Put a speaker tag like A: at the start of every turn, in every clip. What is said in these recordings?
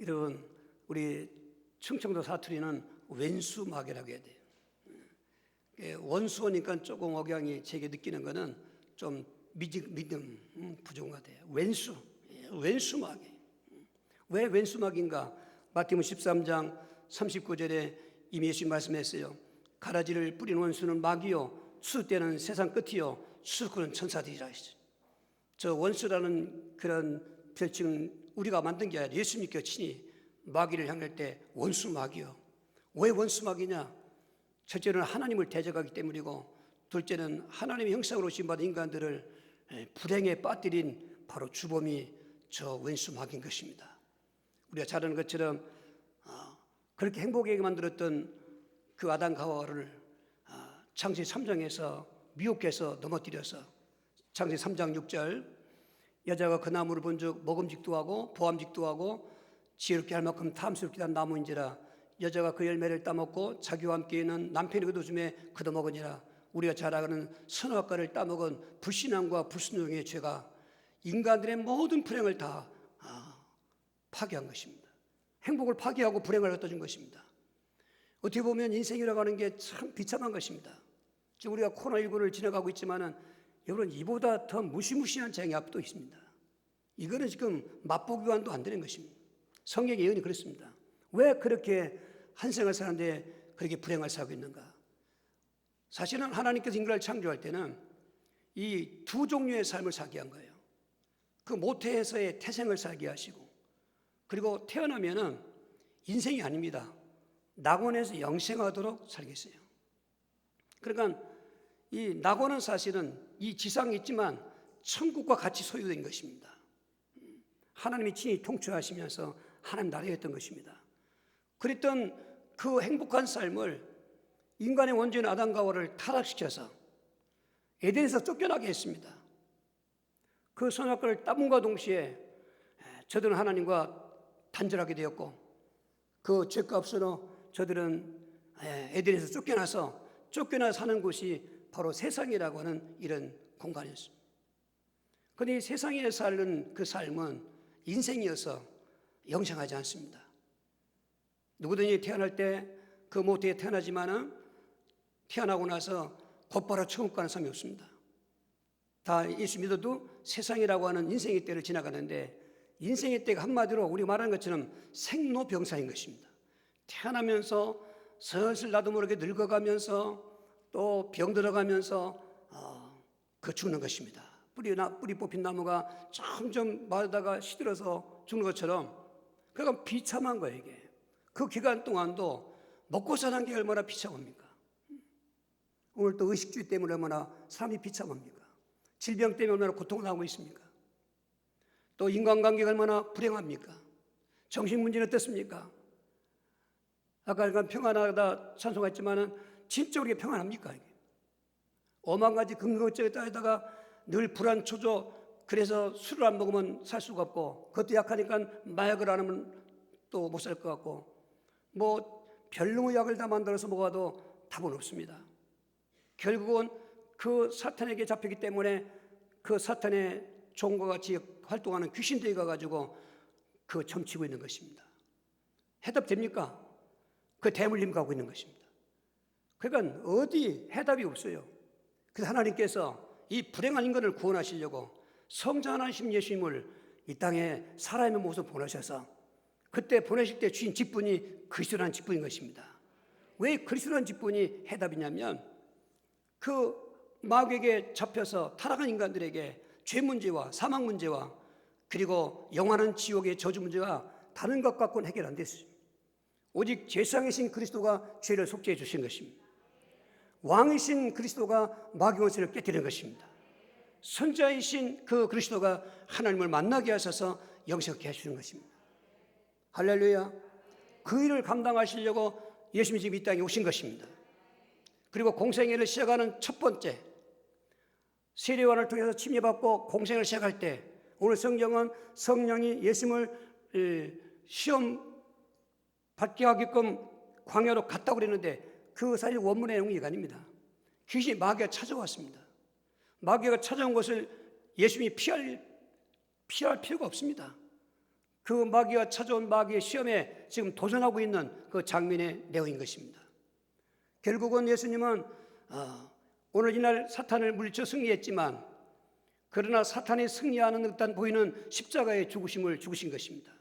A: 여러분, 우리 충청도 사투리는 왼수막이라고 해야 돼요. 원수니까 조금 억양이 제게 느끼는 거는 좀 믿음 부족한 것 같아요. 왼수막이. 왜 왼수막인가? 마태복음 13장 39절에 이미 예수님 말씀했어요. 가라지를 뿌린 원수는 막이요, 수습되는 세상 끝이요, 수습꾼은 천사들이라 했어요. 저 원수라는 그런 별칭은 우리가 만든 게 아니라 예수님께 친히 마귀를 향할 때 원수막이요. 왜 원수막이냐? 첫째는 하나님을 대적하기 때문이고, 둘째는 하나님의 형상으로 지음받은 인간들을 불행에 빠뜨린 바로 주범이 저 원수막인 것입니다. 우리가 잘 아는 것처럼 그렇게 행복하게 만들었던 그 아담과 하와를 창세기 3장에서 미혹해서 넘어뜨려서, 창세기 3장 6절, 여자가 그 나무를 본즉 먹음직도 하고 보암직도 하고 지혜롭게 할 만큼 탐스럽게 한 나무인지라 여자가 그 열매를 따먹고 자기와 함께 있는 남편이 거두줌에 거둬먹으니라. 우리가 잘 아는 선악과를 따먹은 불신앙과 불순종의 죄가 인간들의 모든 불행을 다 파괴한 것입니다. 행복을 파괴하고 불행을 갖다 준 것입니다. 어떻게 보면 인생이라고 하는 게 참 비참한 것입니다. 지금 우리가 코로나19를 지나가고 있지만은 여러분, 이보다 더 무시무시한 재앙이 앞도 있습니다. 이거는 지금 맛보기와도 안 되는 것입니다. 성경의 예언이 그렇습니다. 왜 그렇게 한 생을 사는데 그렇게 불행을 살고 있는가? 사실은 하나님께서 인간을 창조할 때는 이 두 종류의 삶을 살게 한 거예요. 그 모태에서의 태생을 살게 하시고, 그리고 태어나면은 인생이 아닙니다. 낙원에서 영생하도록 살겠어요. 그러니까 이 낙원은 사실은 이 지상에 있지만 천국과 같이 소유된 것입니다. 하나님이 친히 통치하시면서 하나님 나라였던 것입니다. 그랬던 그 행복한 삶을 인간의 원조인 아담과 하와를 타락시켜서 에덴에서 쫓겨나게 했습니다. 그 선악과를 따먹음과 동시에 저들은 하나님과 단절하게 되었고, 그 죄값으로 저들은 에덴에서 쫓겨나 사는 곳이 바로 세상이라고 하는 이런 공간이었습니다. 그런데 이 세상에 사는 그 삶은 인생이어서 영생하지 않습니다. 누구든지 태어날 때 그 모태에 태어나지만은 태어나고 나서 곧바로 천국 가는 사람이 없습니다. 다 예수 믿어도 세상이라고 하는 인생의 때를 지나가는데, 인생의 때가 한마디로 우리 말하는 것처럼 생로병사인 것입니다. 태어나면서 슬슬 나도 모르게 늙어가면서 또 병들어가면서 그 죽는 것입니다. 뿌리 뽑힌 나무가 점점 마르다가 시들어서 죽는 것처럼, 그러니까 비참한 거예요 이게. 그 기간 동안도 먹고 사는 게 얼마나 비참합니까? 오늘 또 의식주의 때문에 얼마나 사람이 비참합니까? 질병 때문에 얼마나 고통을 하고 있습니까? 또 인간관계가 얼마나 불행합니까? 정신 문제는 어떻습니까? 아까 평안하다 찬송했지만은 진짜 우리가 평안합니까? 이게? 오만 가지 근거적에 따르다가 늘 불안 초조, 그래서 술을 안 먹으면 살 수가 없고, 그것도 약하니까 마약을 안 하면 또 못 살 것 같고, 뭐 별놈의 약을 다 만들어서 먹어도 답은 없습니다. 결국은 그 사탄에게 잡히기 때문에 그 사탄의 종과 같이 활동하는 귀신들이 가가지고 그 점치고 있는 것입니다. 해답됩니까? 그 대물림 가고 있는 것입니다. 그러니까 어디 해답이 없어요. 그래서 하나님께서 이 불행한 인간을 구원하시려고 성자하신 예수님을 이 땅에 살아있는 모습으로 보내셔서, 그때 보내실 때 주신 직분이 그리스도라는 직분인 것입니다. 왜 그리스도라는 직분이 해답이냐면, 그 마귀에게 잡혀서 타락한 인간들에게 죄 문제와 사망 문제와 그리고 영원한 지옥의 저주 문제가 다른 것 갖고는 해결 안 됐어요. 오직 제사장이신 그리스도가 죄를 속죄해 주신 것입니다. 왕이신 그리스도가 마귀 원수를 깨뜨리는 것입니다. 선자이신 그 그리스도가 하나님을 만나게 하셔서 영생케 하시는 것입니다. 할렐루야. 그 일을 감당하시려고 예수님이 지금 이 땅에 오신 것입니다. 그리고 공생애를 시작하는 첫 번째, 세례요한을 통해서 침례받고 공생을 시작할 때, 오늘 성경은 성령이 예수님을 시험 받게 하게끔 광야로 갔다고 그랬는데, 그 사실 원문의 내용이 이거 아닙니다. 귀신이 마귀가 찾아왔습니다. 마귀가 찾아온 것을 예수님이 피할 필요가 없습니다. 그 마귀가 찾아온 마귀의 시험에 지금 도전하고 있는 그 장면의 내용인 것입니다. 결국은 예수님은 오늘 이날 사탄을 물리쳐 승리했지만, 그러나 사탄이 승리하는 듯한 보이는 십자가의 죽으심을 죽으신 것입니다.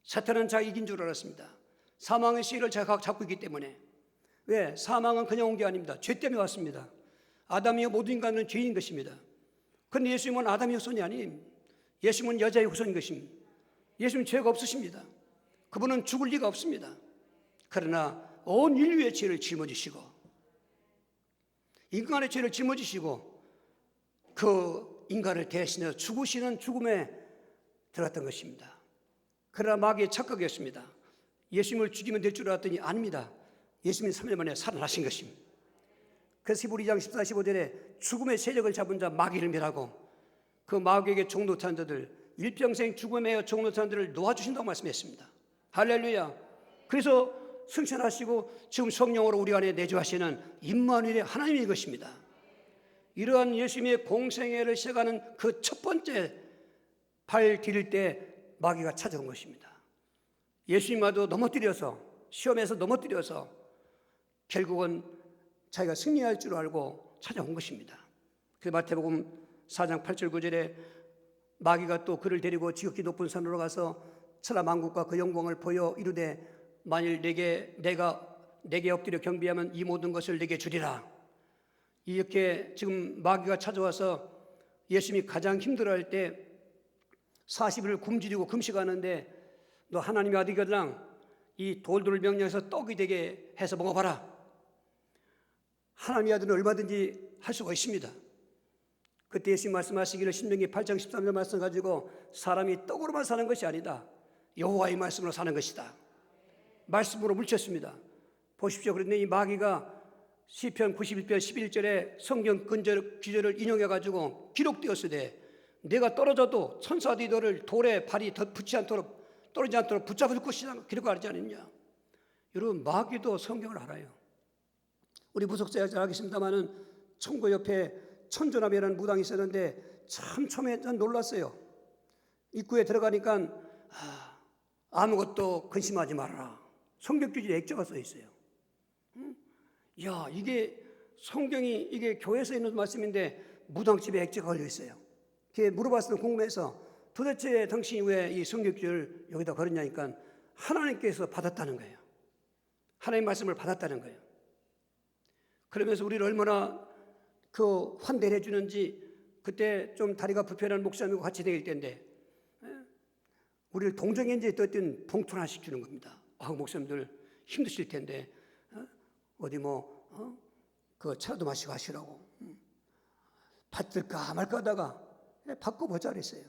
A: 사탄은 자기 이긴 줄 알았습니다. 사망의 시기를 자기가 잡고 있기 때문에. 왜? 사망은 그냥 온 게 아닙니다. 죄 때문에 왔습니다. 아담이요 모든 인간은 죄인 것입니다. 그런데 예수님은 아담의 후손이 아닌, 예수님은 여자의 후손인 것입니다. 예수님은 죄가 없으십니다. 그분은 죽을 리가 없습니다. 그러나 온 인류의 죄를 짊어지시고, 인간의 죄를 짊어지시고 그 인간을 대신해 죽으시는 죽음에 들어갔던 것입니다. 그러나 마귀의 착각이었습니다. 예수님을 죽이면 될 줄 알았더니 아닙니다. 예수님이 3일 만에 살아나신 것입니다. 그래서 히브리 2장 14, 15절에 죽음의 세력을 잡은 자 마귀를 멸하고 그 마귀에게 종노탄 자들, 일평생 죽음에 매여 종노탄 자들을 놓아주신다고 말씀했습니다. 할렐루야. 그래서 승천하시고 지금 성령으로 우리 안에 내주하시는 임마누엘의 하나님인 것입니다. 이러한 예수님의 공생애를 시작하는 그 첫 번째 발 디딜 때 마귀가 찾아온 것입니다. 예수님과도 넘어뜨려서, 시험에서 넘어뜨려서 결국은 자기가 승리할 줄 알고 찾아온 것입니다. 그 마태복음 4장 8절 9절에 마귀가 또 그를 데리고 지극히 높은 산으로 가서 천하 만국과 그 영광을 보여 이르되 만일 내게 엎드려 경배하면 이 모든 것을 내게 주리라. 이렇게 지금 마귀가 찾아와서 예수님이 가장 힘들어할 때 40일 굶주리고 금식하는데 너 하나님의 아들이거든 이 돌들을 명령해서 떡이 되게 해서 먹어봐라. 하나님의 아들은 얼마든지 할 수가 있습니다. 그때 예수님 말씀하시기를 신명기 8장 13절 말씀 가지고 사람이 떡으로만 사는 것이 아니다. 여호와의 말씀으로 사는 것이다. 말씀으로 물쳤습니다. 보십시오. 그런데 이 마귀가 시편 91편 11절에 성경 구절을 인용해가지고 기록되었으되 내가 떨어져도 천사들이 너를 돌에 발이 붙지 않도록 떨어지지 않도록 붙잡을 것이다 기록하지 않았냐. 여러분 마귀도 성경을 알아요. 우리 무속자가 잘 알겠습니다마는 천고 옆에 천조남이라는 무당이 있었는데 참 처음에 전 놀랐어요. 입구에 들어가니까 아무것도 근심하지 말아라. 성경규절에 액자가 써 있어요. 야, 이게 성경이 이게 교회에서 있는 말씀인데 무당집에 액자가 걸려 있어요. 그게 물어봤을 때 궁금해서 도대체 당신이 왜 이 성경규절 여기다 걸었냐니까 하나님께서 받았다는 거예요. 하나님 말씀을 받았다는 거예요. 그러면서 우리를 얼마나 그 환대를 해주는지 그때 좀 다리가 불편한 목사님과 같이 다닐 때인데 우리를 동정인지에 떴던 봉투 하나씩 주는 겁니다. 목사님들 힘드실 텐데 어디 그 차도 마시고 하시라고 받을까 말까 하다가 받고 보자 그랬어요.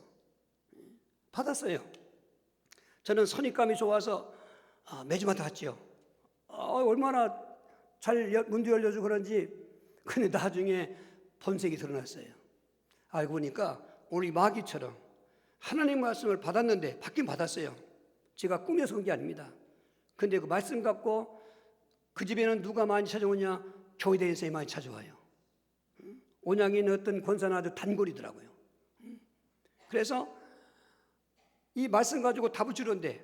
A: 받았어요. 저는 선입감이 좋아서 매주마다 갔죠. 얼마나 잘 문도 열려주고 그런지. 근데 나중에 본색이 드러났어요. 알고 보니까 우리 마귀처럼 하나님 말씀을 받았는데 받긴 받았어요. 제가 꾸며서 온 게 아닙니다. 근데 그 말씀 갖고 그 집에는 누가 많이 찾아오냐? 교회 대회에서 많이 찾아와요. 온양에 있는 어떤 권사는 아주 단골이더라고요. 그래서 이 말씀 가지고 답을 주는데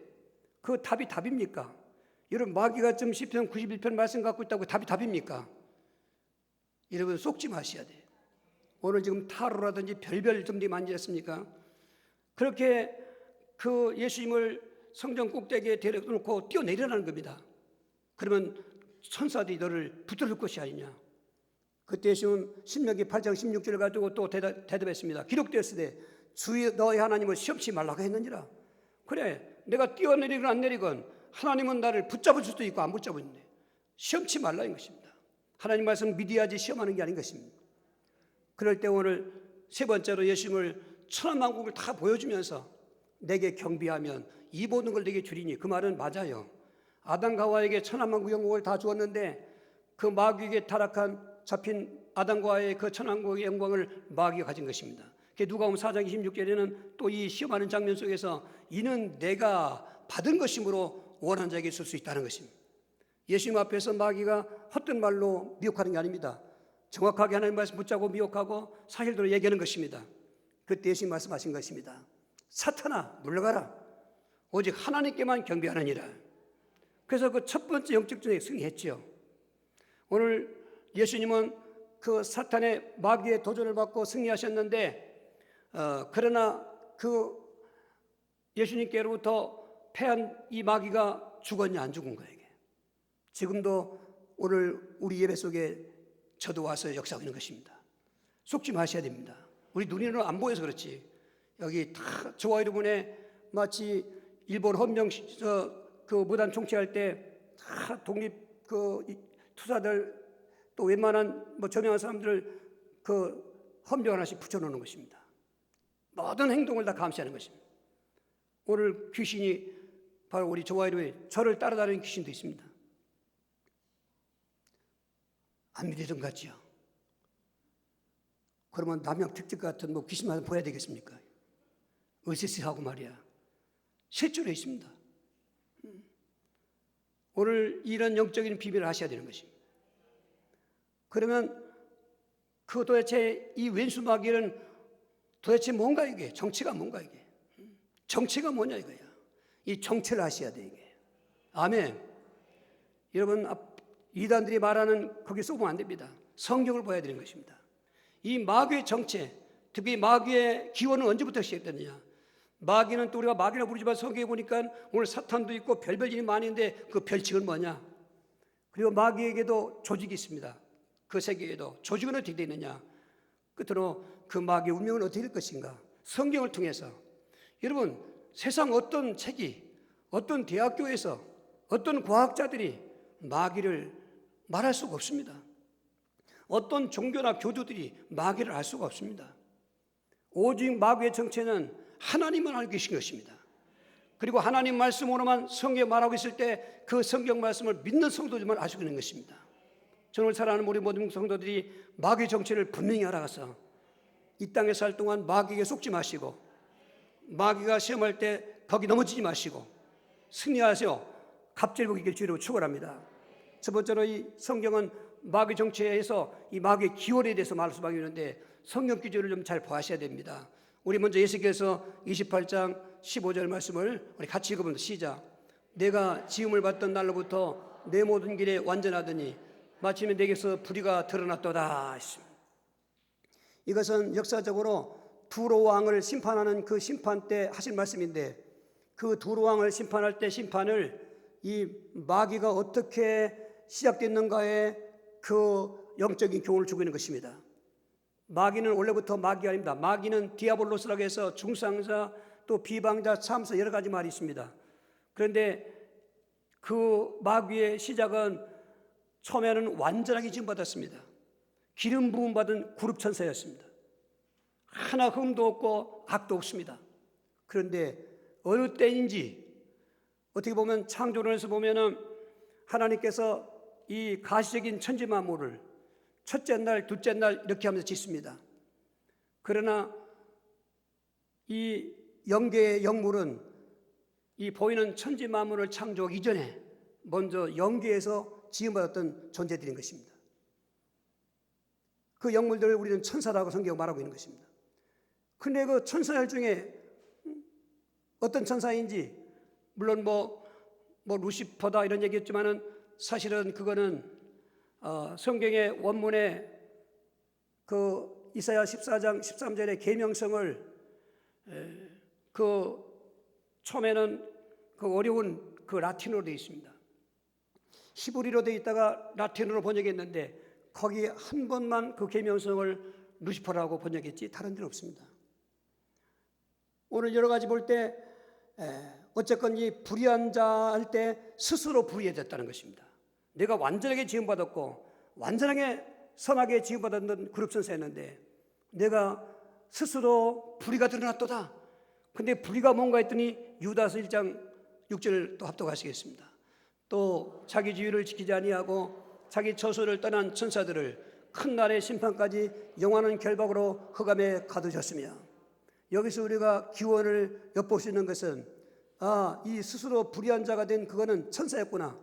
A: 그 답이 답입니까? 여러분 마귀가 지금 시편 91편 말씀 갖고 있다고 답이 답입니까? 여러분 속지 마셔야 돼요. 오늘 지금 타로라든지 별별 점들이 많지 않습니까? 그렇게 그 예수님을 성전 꼭대기에 데려놓고 뛰어내리라는 겁니다. 그러면 천사들이 너를 붙들을 것이 아니냐. 그때 예수님은 신명기 8장 16절을 가지고 또 대답했습니다. 기록되었으되 주의 너의 하나님을 시험치 말라고 했느니라. 그래 내가 뛰어내리건 안 내리건 하나님은 나를 붙잡을 수도 있고 안 붙잡는데 시험치 말라는 것입니다. 하나님 말씀 믿어야지 시험하는 게 아닌 것입니다. 그럴 때 오늘 세 번째로 예수님을 천하만국을 다 보여주면서 내게 경배하면 이 모든 걸 내게 주리니 그 말은 맞아요. 아담과 하와에게 천하만국 영광을 다 주었는데 그 마귀에게 잡힌 아담과 하와의 그 천하만국의 영광을 마귀가 가진 것입니다. 누가복음 4장 26절에는 또 이 시험하는 장면 속에서 이는 내가 받은 것이므로 원하는 자에게 쓸 수 있다는 것입니다. 예수님 앞에서 마귀가 헛된 말로 미혹하는 게 아닙니다. 정확하게 하나님 말씀 붙잡고 미혹하고 사실대로 얘기하는 것입니다. 그때 예수님 말씀하신 것입니다. 사탄아 물러가라. 오직 하나님께만 경배하느니라. 그래서 그 첫 번째 영적 전쟁에 승리했죠. 오늘 예수님은 그 사탄의 마귀의 도전을 받고 승리하셨는데 그러나 그 예수님께로부터 패한 이 마귀가 죽었냐 안 죽은 거예요. 이게. 지금도 오늘 우리 예배 속에 저도 와서 역사하고 있는 것입니다. 속지 마셔야 됩니다. 우리 눈으로 안 보여서 그렇지. 여기 다 저와 여러분의 마치 일본 헌병 그 무단 총치할 때 다 독립 그 투사들 또 웬만한 뭐 저명한 사람들 그 헌병 하나씩 붙여놓는 것입니다. 모든 행동을 다 감시하는 것입니다. 오늘 귀신이 바로 우리 저와 여러분의 저를 따라다니는 귀신도 있습니다. 안 믿으던 것 같지요? 그러면 남양 특집 같은 뭐 귀신만 보여야 되겠습니까? 으스스하고 말이야. 실제로 있습니다. 오늘 이런 영적인 비밀을 하셔야 되는 것입니다. 그러면 그 도대체 이 왼수 마귀는 도대체 뭔가 이게? 정체가 뭔가 이게? 정체가 뭐냐 이거야. 이 정체를 아셔야 돼 이게. 아멘. 여러분 이단들이 말하는 거기 쏘면 안 됩니다. 성경을 봐야 되는 것입니다. 이 마귀의 정체, 특히 마귀의 기원은 언제부터 시작됐느냐? 마귀는 또 우리가 마귀라고 부르지만 성경에 보니까 오늘 사탄도 있고 별별 일이 많은데 그 별칭은 뭐냐? 그리고 마귀에게도 조직이 있습니다. 그 세계에도 조직은 어떻게 되어 있느냐? 끝으로 그 마귀의 운명은 어떻게 될 것인가? 성경을 통해서 여러분 세상 어떤 책이 어떤 대학교에서 어떤 과학자들이 마귀를 말할 수가 없습니다. 어떤 종교나 교주들이 마귀를 알 수가 없습니다. 오직 마귀의 정체는 하나님만 알고 계신 것입니다. 그리고 하나님 말씀으로만 성경에 말하고 있을 때 그 성경 말씀을 믿는 성도들만 알 수 있는 것입니다. 저를 사랑하는 우리 모든 성도들이 마귀의 정체를 분명히 알아가서 이 땅에 살 동안 마귀에게 속지 마시고 마귀가 시험할 때 거기 넘어지지 마시고 승리하세요. 갑절복이길 주로 축원합니다. 첫 번째로 이 성경은 마귀 정체에서 이 마귀의 기원에 대해서 말할 수밖에 없는데 성경 기준을 좀 잘 보아셔야 됩니다. 우리 먼저 예수께서 28장 15절 말씀을 우리 같이 읽어보면 시작. 내가 지음을 받던 날로부터 내 모든 길에 완전하더니 마침내 내게서 불의가 드러났도다 했습니다. 이것은 역사적으로 두로 왕을 심판하는 그 심판 때 하신 말씀인데 그 두로 왕을 심판할 때 심판을 이 마귀가 어떻게 시작됐는가에 그 영적인 교훈을 주고 있는 것입니다. 마귀는 원래부터 마귀가 아닙니다. 마귀는 디아볼로스라고 해서 중상자 또 비방자 참사 여러 가지 말이 있습니다. 그런데 그 마귀의 시작은 처음에는 완전하게 지음받았습니다. 기름 부음 받은 그룹 천사였습니다. 하나 흠도 없고 악도 없습니다. 그런데 어느 때인지 어떻게 보면 창조론에서 보면은 하나님께서 이 가시적인 천지 만물을 첫째 날, 둘째 날 이렇게 하면서 짓습니다. 그러나 이 영계의 영물은 이 보이는 천지 만물을 창조하기 이전에 먼저 영계에서 지음받았던 존재들인 것입니다. 그 영물들을 우리는 천사라고 성경에 말하고 있는 것입니다. 그런데 그 천사들 중에 어떤 천사인지 물론 뭐 루시퍼다 이런 얘기했지만은 사실은 그거는 성경의 원문에 그 이사야 14장 13절의 계명성을 그 처음에는 그 어려운 그 라틴어로 되어 있습니다. 히브리로 되어 있다가 라틴어로 번역했는데 거기에 한 번만 그 계명성을 루시퍼라고 번역했지 다른 데는 없습니다. 오늘 여러 가지 볼 때 어쨌건 이 불의한 자 할 때 스스로 불의해졌다는 것입니다. 내가 완전하게 지음받았고 완전하게 선하게 지음받았던 그룹 천사였는데 내가 스스로 불의가 드러났도다. 근데 불의가 뭔가 했더니 유다서 1장 6절을 또 합독하시겠습니다. 또 자기 지위를 지키지 아니하고 자기 처소를 떠난 천사들을 큰 날의 심판까지 영원한 결박으로 흑암에 가두셨으며 여기서 우리가 기원을 엿볼 수 있는 것은 이 스스로 불의한 자가 된 그거는 천사였구나.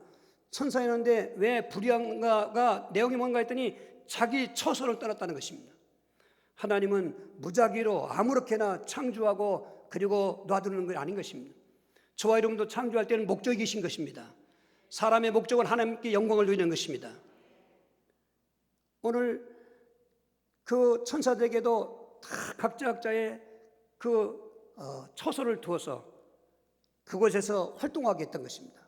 A: 천사였는데 왜 불의한가가 내용이 뭔가 했더니 자기 처소를 떠났다는 것입니다. 하나님은 무작위로 아무렇게나 창조하고 그리고 놔두는 건 아닌 것입니다. 저와 여러분도 창조할 때는 목적이 계신 것입니다. 사람의 목적은 하나님께 영광을 돌리는 것입니다. 오늘 그 천사들에게도 다 각자의 그 처소를 두어서 그곳에서 활동하게 했던 것입니다.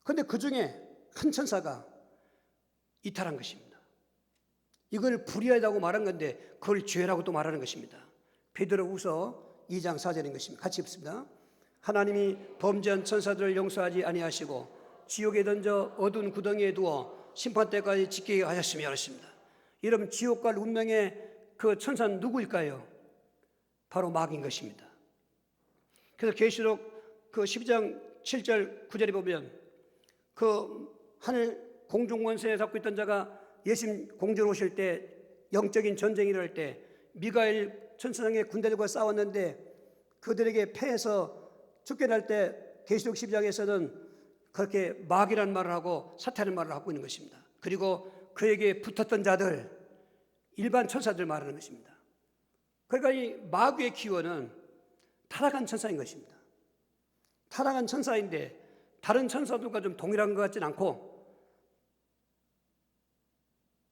A: 그런데 그 중에 한 천사가 이탈한 것입니다. 이걸 불의하다고 말한 건데 그걸 죄라고 또 말하는 것입니다. 베드로후서 2장 4절인 것입니다. 같이 읽습니다. 하나님이 범죄한 천사들을 용서하지 아니하시고 지옥에 던져 어두운 구덩이에 두어 심판 때까지 지키게 하셨으며 하셨습니다. 여러분, 지옥 갈 운명의 그 천사는 누구일까요? 바로 마귀인 것입니다. 그래서 계시록 그 12장 7절 9절에 보면 그 하늘 공중 권세 잡고 있던 자가 예수님 공주로 오실 때 영적인 전쟁이 일어날 때 미가엘 천사장의 군대들과 싸웠는데 그들에게 패해서 쫓겨날 때 계시록 12장에서는 그렇게 마귀라는 말을 하고 사탄의 말을 하고 있는 것입니다. 그리고 그에게 붙었던 자들, 일반 천사들 말하는 것입니다. 그러니까 이 마귀의 기원은 타락한 천사인 것입니다. 타락한 천사인데 다른 천사들과 좀 동일한 것 같지는 않고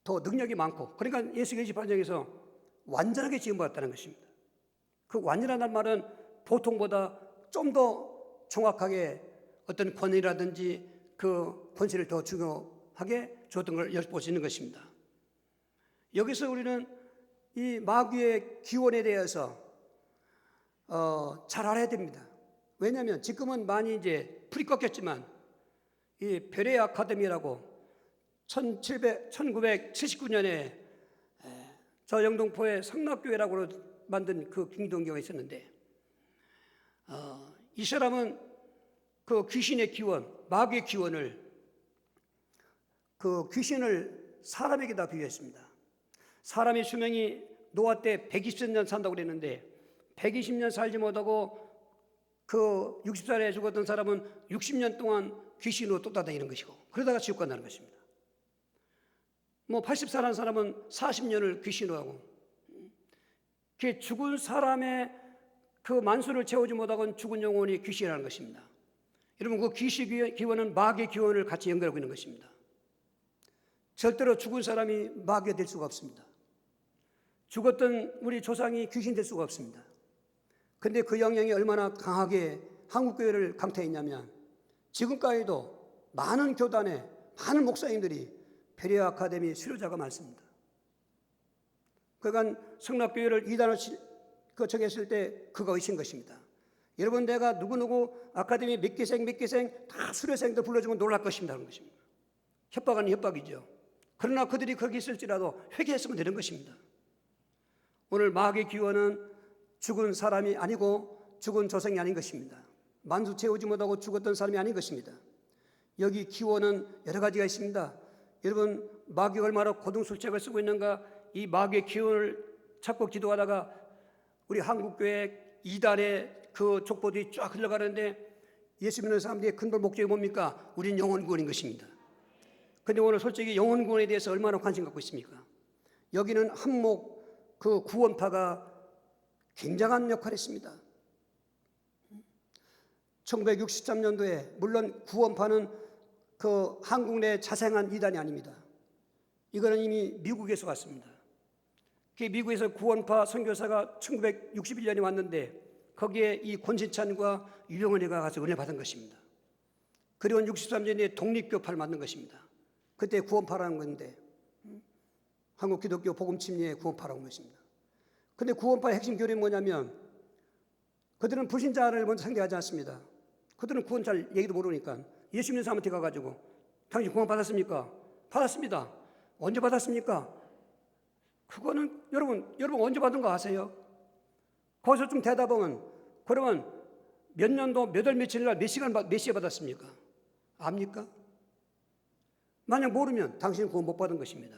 A: 더 능력이 많고, 그러니까 예수께서 28장에서 완전하게 지음받았다는 것입니다. 그 완전하다는 말은 보통보다 좀 더 정확하게 어떤 권위라든지 그 권세를 더 중요하게 줬던 걸 엿볼 수 있는 것입니다. 여기서 우리는 이 마귀의 기원에 대해서 잘 알아야 됩니다. 왜냐하면 지금은 많이 이제 풀이 꺾였지만 이 베레 아카데미라고 1979년에 저 영등포의 성락교회라고 만든 그 기독교가 있었는데 이 사람은 그 귀신의 기원, 마귀의 기원을 그 귀신을 사람에게다 비유했습니다. 사람의 수명이 노아 때 120년 산다고 그랬는데 120년 살지 못하고 그 60살에 죽었던 사람은 60년 동안 귀신으로 쫓아다니는 것이고 그러다가 지옥 간다는 것입니다. 뭐 80살 한 사람은 40년을 귀신으로 하고 그 죽은 사람의 그 만수를 채우지 못하고는 죽은 영혼이 귀신이라는 것입니다. 여러분, 그 귀신 기원은 마귀의 기원을 같이 연결하고 있는 것입니다. 절대로 죽은 사람이 마귀가 될 수가 없습니다. 죽었던 우리 조상이 귀신 될 수가 없습니다. 그런데 그 영향이 얼마나 강하게 한국교회를 강타했냐면 지금까지도 많은 교단에 많은 목사님들이 베레아 아카데미 수료자가 많습니다. 그러니까 성락교회를 이단을 정했을 때 그가 의신 것입니다. 여러분, 내가 누구누구 아카데미 몇 개생 다 수료생들 불러주면 놀랄 것입니다. 그런 것입니다. 협박은 협박이죠. 그러나 그들이 거기 있을지라도 회개했으면 되는 것입니다. 오늘 마귀의 기원은 죽은 사람이 아니고 죽은 조상이 아닌 것입니다. 만수 채우지 못하고 죽었던 사람이 아닌 것입니다. 여기 기원은 여러 가지가 있습니다. 여러분, 마귀가 얼마나 고등술책을 쓰고 있는가, 이 마귀의 기원을 찾고 기도하다가 우리 한국교회 이단의 그 족보들이 쫙 흘러가는데 예수 믿는 사람들의 근본 목적이 뭡니까? 우린 영혼 구원인 것입니다. 그런데 오늘 솔직히 영혼 구원에 대해서 얼마나 관심 갖고 있습니까? 여기는 한목 그 구원파가 굉장한 역할을 했습니다. 1963년도에 물론 구원파는 그 한국 내 자생한 이단이 아닙니다. 이거는 이미 미국에서 왔습니다. 그 미국에서 구원파 선교사가 1961년에 왔는데 거기에 이 권신찬과 유영은이가 가서 은혜 받은 것입니다. 그리고 63년에 독립교파를 만든 것입니다. 그때 구원파라는 건데 한국 기독교 복음침례의 구원파라는 것입니다. 그런데 구원파의 핵심 교리는 뭐냐면 그들은 불신자를 먼저 상대하지 않습니다. 그들은 구원 잘 얘기도 모르니까 예수 믿는 사람한테 가가지고 당신 구원 받았습니까? 받았습니다. 언제 받았습니까? 그거는 여러분 언제 받은 거 아세요? 거기서 좀 대답하면 그러면 몇 년도 몇 월 며칠 날 몇 시에 받았습니까? 압니까? 만약 모르면 당신은 구원 못 받은 것입니다.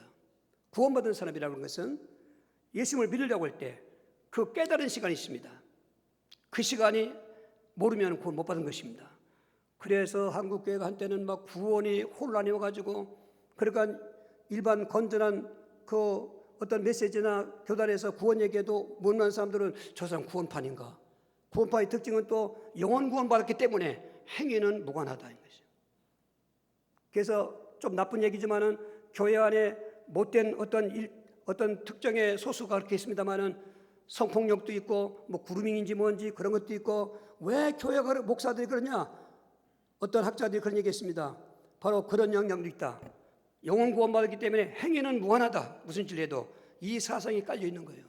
A: 구원받은 사람이라는 것은 예수님을 믿으려고 할 때 그 깨달은 시간이 있습니다. 그 시간이 모르면 구원 못 받은 것입니다. 그래서 한국교회가 한때는 막 구원이 혼란이 와가지고 그러니까 일반 건전한 그 어떤 메시지나 교단에서 구원 얘기해도 못난 사람들은 저 사람 구원판인가? 구원파의 특징은 또 영원 구원받았기 때문에 행위는 무관하다는 것이죠. 그래서 좀 나쁜 얘기지만은 교회 안에 못된 어떤 특정의 소수가 그렇게 있습니다만은 성폭력도 있고 뭐 그루밍인지 뭔지 그런 것도 있고, 왜 교회 목사들이 그러냐? 어떤 학자들이 그런 얘기했습니다. 바로 그런 영향도 있다. 영원 구원받았기 때문에 행위는 무관하다. 무슨 짓을 해도 이 사상이 깔려 있는 거예요.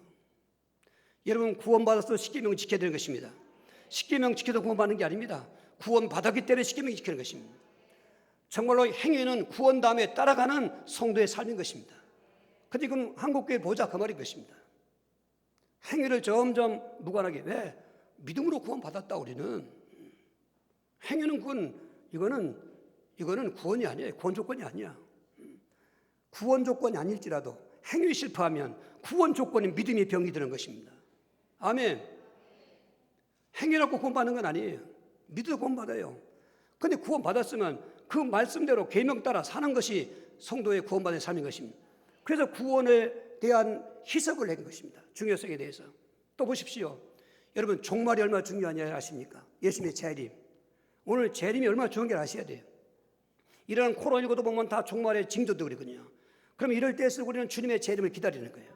A: 여러분, 구원받아서 십계명을 지켜야 되는 것입니다. 십계명 지켜도 구원받는 게 아닙니다. 구원받았기 때문에 십계명 지키는 것입니다. 정말로 행위는 구원 다음에 따라가는 성도의 삶인 것입니다. 근데 지금 한국교회 보자 그 말인 것입니다. 행위를 점점 무관하게. 왜? 믿음으로 구원받았다 우리는. 행위는 이거는 구원이 아니에요. 구원 조건이 아니야. 구원 조건이 아닐지라도 행위 실패하면 구원 조건인 믿음이 병이 드는 것입니다. 아멘. 행위라고 구원받는 건 아니에요. 믿어도 구원받아요. 그런데 구원받았으면 그 말씀대로 계명 따라 사는 것이 성도의 구원받은 삶인 것입니다. 그래서 구원에 대한 희석을 한 것입니다. 중요성에 대해서. 또 보십시오. 여러분, 종말이 얼마나 중요한지 아십니까? 예수님의 재림. 오늘 재림이 얼마나 중요한 걸 아셔야 돼요. 이런 코로나19도 보면 다 종말의 징조들이거든요. 그럼 이럴 때일수록 우리는 주님의 재림을 기다리는 거예요.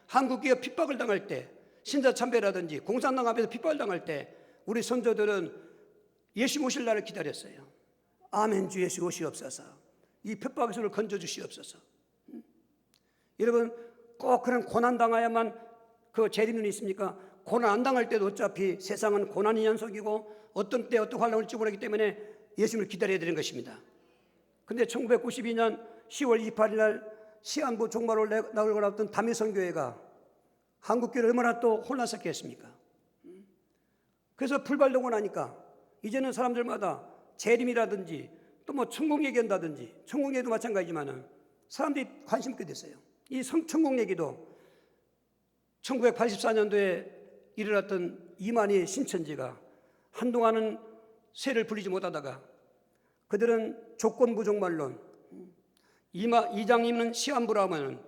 A: 한국교회 핍박을 당할 때, 신자참배라든지 공산당 앞에서 핍박을 당할 때 우리 선조들은 예수 오실 날을 기다렸어요. 아멘, 주 예수 오시옵소서. 이 핍박에서 우리를 건져주시옵소서. 여러분, 꼭 그런 고난 당해야만 그 재림은 있습니까? 고난 안 당할 때도 어차피 세상은 고난의 연속이고 어떤 때 어떤 환란을 올지 모르기 때문에 예수님을 기다려야 되는 것입니다. 근데 1992년 10월 28일 날 시한부 종말을 나오고 나왔던 담임선교회가 한국교회를 얼마나 또 혼란스럽게 했습니까? 그래서 불발되고 나니까 이제는 사람들마다 재림이라든지 또 뭐 천국 얘기한다든지, 천국 얘기도 마찬가지지만은 사람들이 관심 있게 됐어요. 이 천국 얘기도 1984년도에 일어났던 이만희 신천지가 한동안은 세를 불리지 못하다가 그들은 조건부 종말론, 이장님은 시한부라고 하면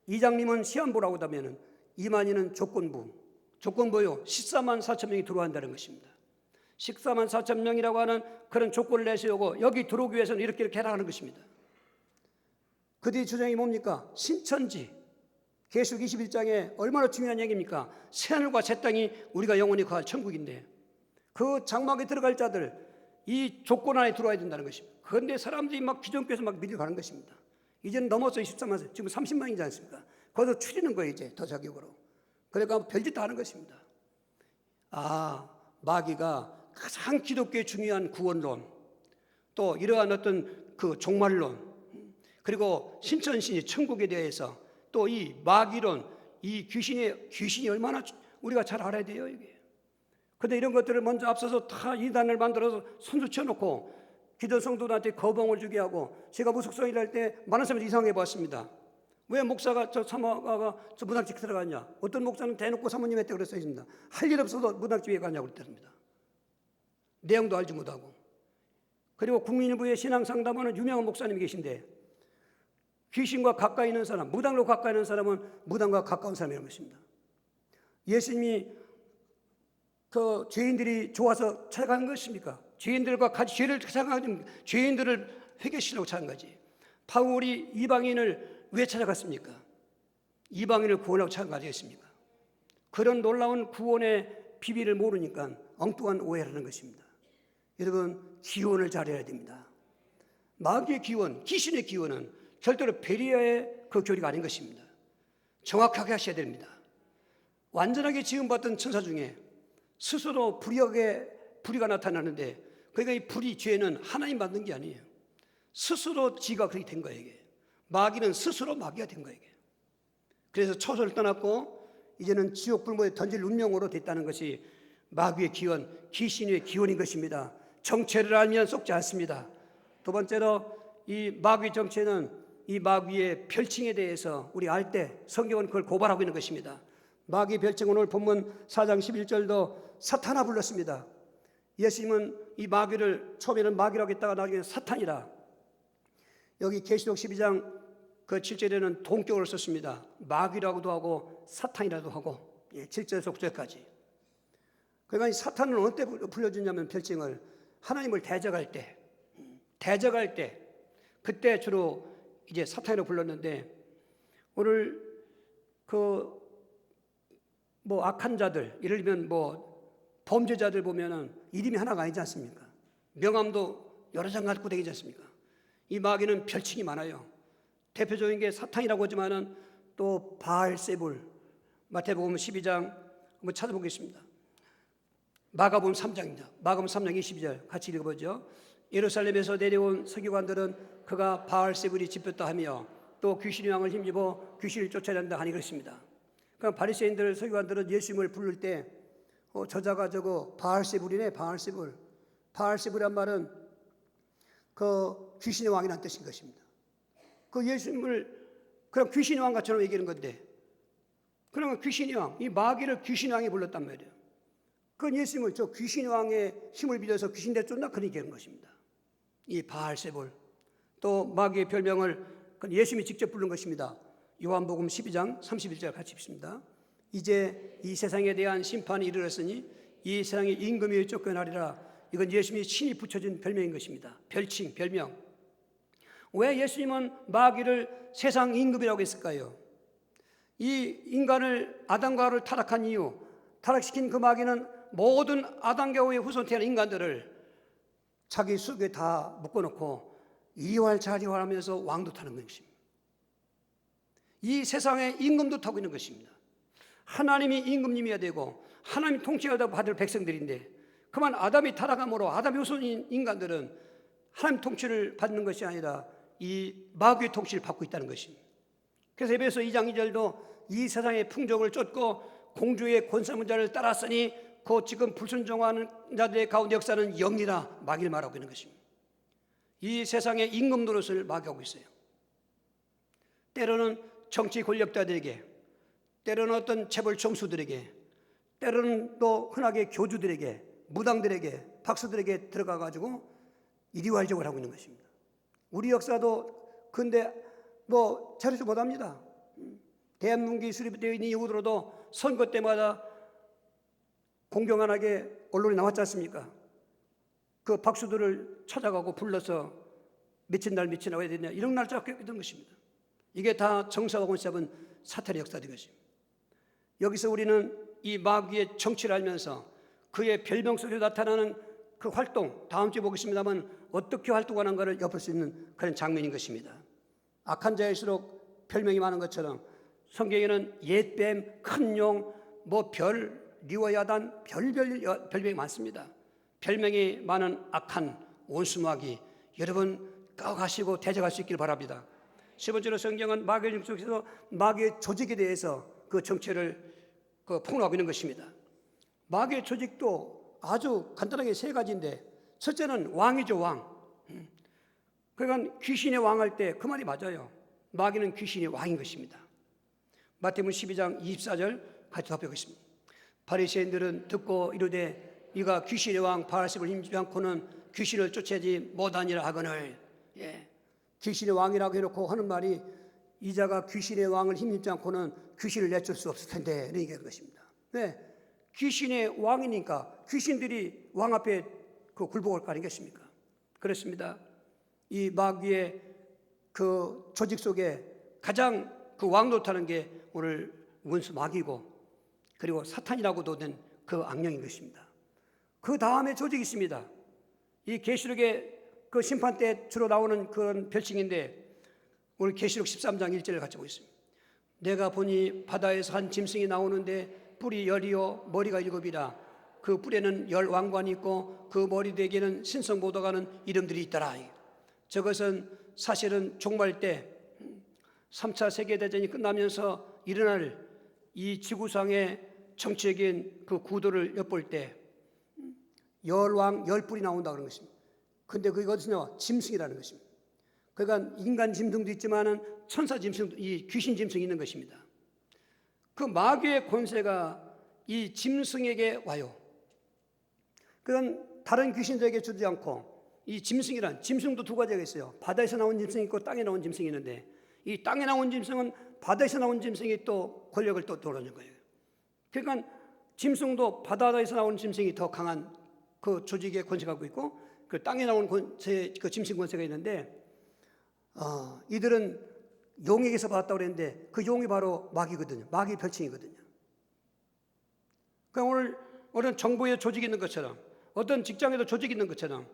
A: 이장님은 시한부라고 하면 이만희는 조건부요. 14만 4천 명이 들어간다는 것입니다. 14만 4천 명이라고 하는 그런 조건을 내세우고 여기 들어오기 위해서는 이렇게 해라 하는 것입니다. 그들의 주장이 뭡니까? 신천지, 계시록 21장에 얼마나 중요한 얘기입니까? 새하늘과 새 땅이 우리가 영원히 거할 천국인데 그 장막에 들어갈 자들 이 조건 안에 들어와야 된다는 것입니다. 그런데 사람들이 막 기존교에서 막 밀려가는 것입니다. 이제는 넘어서 23만, 지금 30만이지 않습니까? 거기서 추리는 거예요, 이제 더 자격으로. 그러니까 별짓 다 하는 것입니다. 마귀가 가장 기독교의 중요한 구원론, 또 이러한 어떤 그 종말론, 그리고 신천신이 천국에 대해서 또 이 마귀론, 이 귀신이 얼마나 우리가 잘 알아야 돼요, 이게. 그런데 이런 것들을 먼저 앞서서 다 이단을 만들어서 선수 쳐놓고 기존 성도들한테 거봉을 주게 하고, 제가 무속성 일할 때 많은 사람들이 이상해 봤습니다. 왜 목사가 저 문학집 들어가냐? 어떤 목사는 대놓고 사모님 했다고 그랬어요. 할 일 없어도 문학집에 가냐고 그랬답니다. 내용도 알지 못하고. 그리고 국민일보의 신앙상담하는 유명한 목사님이 계신데 귀신과 가까이 있는 사람, 무당과 가까이 있는 사람은 무당과 가까운 사람이라는 것입니다. 예수님이 그 죄인들이 좋아서 찾아가는 것입니까? 죄인들과 같이 죄를 찾아가는, 죄인들을 회개시키려고 찾은 거지. 바울이 이방인을 왜 찾아갔습니까? 이방인을 구원하고 찾은 거 아니겠습니까? 그런 놀라운 구원의 비밀을 모르니까 엉뚱한 오해를 하는 것입니다. 여러분, 기원을 잘해야 됩니다. 마귀의 기원, 귀신의 기원은 절대로 베리아의 그 교리가 아닌 것입니다. 정확하게 하셔야 됩니다. 완전하게 지음받던 천사 중에 스스로 불의가 나타나는데, 그러니까 이 불의, 죄는 하나님 만든 게 아니에요. 스스로 지가 그렇게 된 거예요, 이게. 마귀는 스스로 마귀가 된 거예요, 이게. 그래서 초소를 떠났고 이제는 지옥 불모에 던질 운명으로 됐다는 것이 마귀의 기원, 귀신의 기원인 것입니다. 정체를 알면 속지 않습니다. 두 번째로, 이 마귀의 정체는 이 마귀의 별칭에 대해서 우리 알 때 성경은 그걸 고발하고 있는 것입니다. 마귀의 별칭은 오늘 본문 4장 11절도 사탄아 불렀습니다. 예수님은 이 마귀를 처음에는 마귀라고 했다가 나중에 사탄이라. 여기 계시록 12장 그 7절에는 동격을 썼습니다. 마귀라고도 하고 사탄이라도 하고 7절 속절까지. 그러니까 이 사탄은 어느 때 불려주냐면 별칭을 하나님을 대적할 때 그때 주로 이제 사탄이라고 불렀는데, 오늘 뭐 악한 자들, 예를 들면 뭐 범죄자들 보면은 이름이 하나가 아니지 않습니까? 명함도 여러 장 갖고 다니지 않습니까? 이 마귀는 별칭이 많아요. 대표적인 게 사탄이라고 하지만은 또 바알세불, 마태복음 12장 한번 찾아보겠습니다. 마가복음 3장입니다. 마가복음 3장 22절 같이 읽어보죠. 예루살렘에서 내려온 서기관들은 그가 바알세불이 집혔다 하며 또 귀신의 왕을 힘입어 귀신을 쫓아낸다 하니 그렇습니다. 그러니까 바리새인들 서기관들은 예수님을 부를 때 저자가 저거 바알세불이네, 바알세불. 바알세불이란 말은 그 귀신의 왕이라는 뜻인 것입니다. 그 예수님을 그냥 귀신의 왕같처럼 얘기하는 건데, 그러면 귀신의 왕, 이 마귀를 귀신의 왕이 불렀단 말이에요. 그건 예수님을 저 귀신의 왕의 힘을 빌려서 귀신 내쫓나 그런 얘기하는 것입니다. 이 바알세불. 또 마귀의 별명을 예수님이 직접 부른 것입니다. 요한복음 12장 31절 같이 읽습니다. 이제 이 세상에 대한 심판이 이르렀으니 이 세상의 임금이 쫓겨나리라. 이건 예수님이 친히 붙여준 별명인 것입니다. 별칭, 별명. 왜 예수님은 마귀를 세상 임금이라고 했을까요? 이 인간을 아담과 하와를 타락한 이유, 타락시킨 그 마귀는 모든 아담과 하와의 후손 태어난 인간들을 자기 속에 다 묶어놓고 이활자리활하면서 왕도 타는 것입니다. 이 세상에 임금도 타고 있는 것입니다. 하나님이 임금님이어야 되고 하나님 통치해야 받을 백성들인데, 그만 아담이 타락함으로 아담의 후손인 인간들은 하나님 통치를 받는 것이 아니라 이 마귀의 통치를 받고 있다는 것입니다. 그래서 에베소 2장 2절도 이 세상의 풍족을 쫓고 공주의 권세문자를 따랐으니 그 지금 불순종하는 자들의 가운데 역사는 영리라, 마귀를 말하고 있는 것입니다. 이 세상의 임금 노릇을 마귀하고 있어요. 때로는 정치 권력자들에게, 때로는 어떤 재벌 총수들에게, 때로는 또 흔하게 교주들에게, 무당들에게, 박사들에게 들어가 가지고 이리왈적을 하고 있는 것입니다. 우리 역사도 근데 뭐 자료도 못합니다. 대한민국이 수립되어 있는 이후로도 선거 때마다 공경하게 언론에 나왔지 않습니까? 그 박수들을 찾아가고 불러서 미친 날 미친 날 왜 되냐, 이런 날짜가 꽤 있던 것입니다. 이게 다 정사하고 잡은 사탄의 역사된 것입니다. 여기서 우리는 이 마귀의 정치를 알면서 그의 별명 속에 나타나는 그 활동, 다음 주에 보겠습니다만 어떻게 활동하는가를 엿볼 수 있는 그런 장면인 것입니다. 악한 자일수록 별명이 많은 것처럼 성경에는 옛뱀, 큰 용, 뭐 별, 리워야단, 별별 별명이 많습니다. 별명이 많은 악한 원수마귀, 여러분 까가시고 대적할 수 있기를 바랍니다. 세 번째로 성경은 마귀의 속에서 마귀의 조직에 대해서 그 정체를 폭로하고 있는 것입니다. 마귀의 조직도 아주 간단하게 세 가지인데, 첫째는 왕이죠, 왕. 그러니까 귀신의 왕할 때 그 말이 맞아요. 마귀는 귀신의 왕인 것입니다. 마태복음 12장 24절 같이 답변하겠습니다. 바리새인들은 듣고 이르되 이가 귀신의 왕 바알세불을 힘주지 않고는 귀신을 쫓아내지 못하니라 하거늘. 귀신의 왕이라고 해놓고 하는 말이 이 자가 귀신의 왕을 힘입지 않고는 귀신을 내쫓을 수 없을 텐데, 이런 얘기하는 것입니다. 왜? 귀신의 왕이니까 귀신들이 왕 앞에 굴복할 거 아니겠습니까? 그렇습니다. 이 마귀의 그 조직 속에 가장 그 왕노릇하는 게 오늘 원수 마귀고, 그리고 사탄이라고도 된 그 악령인 것입니다. 그 다음에 조직이 있습니다. 이 계시록의 그 심판 때 주로 나오는 그런 별칭인데, 오늘 계시록 13장 1절을 같이 보겠습니다. 내가 보니 바다에서 한 짐승이 나오는데 뿔이 10이요 머리가 7이라. 그 뿔에는 10 왕관이 있고 그 머리대에는 신성모독하는 이름들이 있더라. 저것은 사실은 종말 때 3차 세계대전이 끝나면서 일어날 이 지구상의 정치적인 그 구도를 엿볼 때 10왕 10뿔이 나온다 그런 것입니다. 근데 그게 어디서 나와? 짐승이라는 것입니다. 그러니까 인간 짐승도 있지만은 천사 짐승도, 이 귀신 짐승이 있는 것입니다. 그 마귀의 권세가 이 짐승에게 와요. 그건 다른 귀신들에게 주지 않고, 이 짐승이란, 짐승도 두 가지가 있어요. 바다에서 나온 짐승이 있고 땅에 나온 짐승이 있는데, 이 땅에 나온 짐승은 바다에서 나온 짐승이 또 권력을 또 돌아오는 거예요. 그러니까 짐승도 바다에서 나오는 짐승이 더 강한 그 조직에 권세가 있고 그 땅에 나오는 그 짐승 권세가 있는데 이들은 용에게서 받았다고 그랬는데 그 용이 바로 마귀거든요. 마귀 별칭이거든요. 그러니까 오늘 어떤 정부에 조직이 있는 것처럼 어떤 직장에도 조직이 있는 것처럼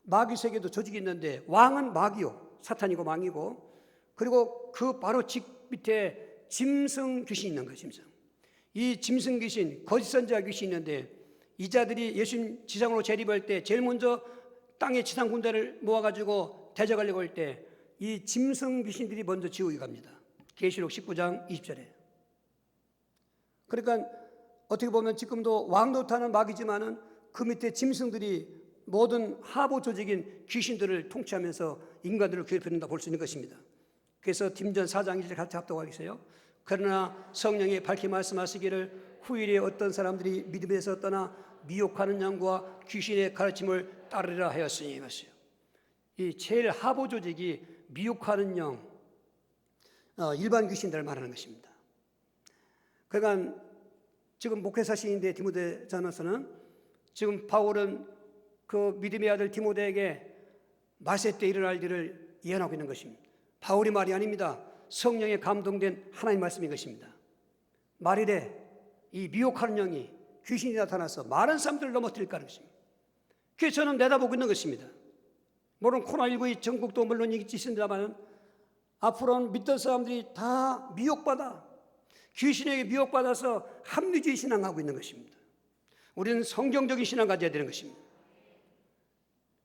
A: 마귀 세계도 조직이 있는데 왕은 마귀요. 사탄이고 왕이고 그리고 그 바로 직 밑에 짐승 귀신이 있는 거예요. 짐승. 이 짐승 귀신, 거짓 선지자 귀신이 있는데 이 자들이 예수님 지상으로 재림할 때 제일 먼저 땅의 지상 군대를 모아가지고 대적하려고 할 때 이 짐승 귀신들이 먼저 지옥에 갑니다. 계시록 19장 20절에. 그러니까 어떻게 보면 지금도 왕노릇하는 마귀지만은 그 밑에 짐승들이 모든 하부 조직인 귀신들을 통치하면서 인간들을 괴롭힌다 볼 수 있는 것입니다. 그래서 딘전 4장 1절 같이 합독하겠어요? 그러나 성령이 밝히 말씀하시기를 후일에 어떤 사람들이 믿음에서 떠나 미혹하는 영과 귀신의 가르침을 따르리라 하였으니 이것이요. 이 제일 하부 조직이 미혹하는 영, 일반 귀신들을 말하는 것입니다. 그러니까 지금 목회사 시인데 디모데전서는 지금 바울은 그 믿음의 아들 디모데에게 마세 때 일어날 일을 예언하고 있는 것입니다. 바울이 말이 아닙니다. 성령에 감동된 하나님 말씀인 것입니다. 말일에 이 미혹하는 영이 귀신이 나타나서 많은 사람들을 넘어뜨릴까 하는 것입니다. 그래서 저는 내다보고 있는 것입니다. 물론 코로나19의 전국도 물론 있습니다만 앞으로는 믿던 사람들이 다 미혹받아 귀신에게 미혹받아서 합리주의 신앙하고 있는 것입니다. 우리는 성경적인 신앙 가져야 되는 것입니다.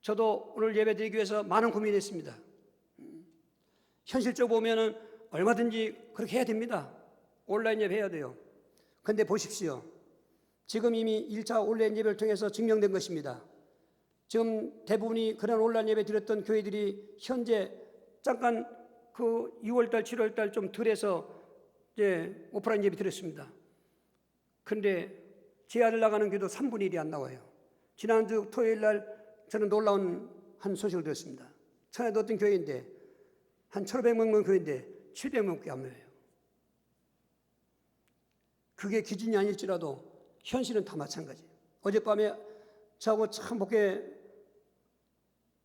A: 저도 오늘 예배드리기 위해서 많은 고민을 했습니다. 현실적으로 보면은 얼마든지 그렇게 해야 됩니다. 온라인 예배 해야 돼요. 그런데 보십시오. 지금 이미 1차 온라인 예배를 통해서 증명된 것입니다. 지금 대부분이 그런 온라인 예배 드렸던 교회들이 현재 잠깐 그 6월달, 7월달 좀 덜 해서 이제 오프라인 예배 드렸습니다. 그런데 제 아들 나가는 교회도 3분의 1이 안 나와요. 지난주 토요일 날 저는 놀라운 한 소식을 들었습니다. 천안에 어떤 교회인데 한 1,500명 교회인데 700명밖에 안 모여요. 그게 기준이 아닐지라도 현실은 다 마찬가지예요. 어젯밤에 저하고 참 목회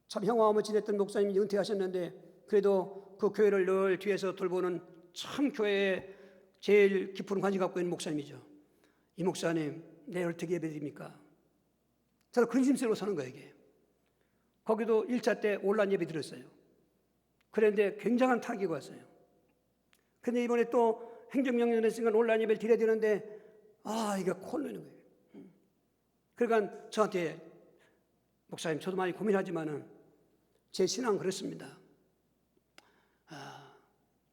A: 참 형화하며 지냈던 목사님이 은퇴하셨는데 그래도 그 교회를 늘 뒤에서 돌보는 참 교회에 제일 깊은 관심 갖고 있는 목사님이죠. 이 목사님 내일 어떻게 예배드립니까? 저는 근심스러워 사는 거예요 이게. 거기도 1차 때 온라인 예배 드렸어요. 그런데 굉장한 타격이 왔어요. 근데 이번에 또 행정명령을 했으니까 온라인 예배를 드려야 되는데 이게 콜리는 거예요. 그러니까 저한테 목사님 저도 많이 고민하지만은 제 신앙은 그렇습니다.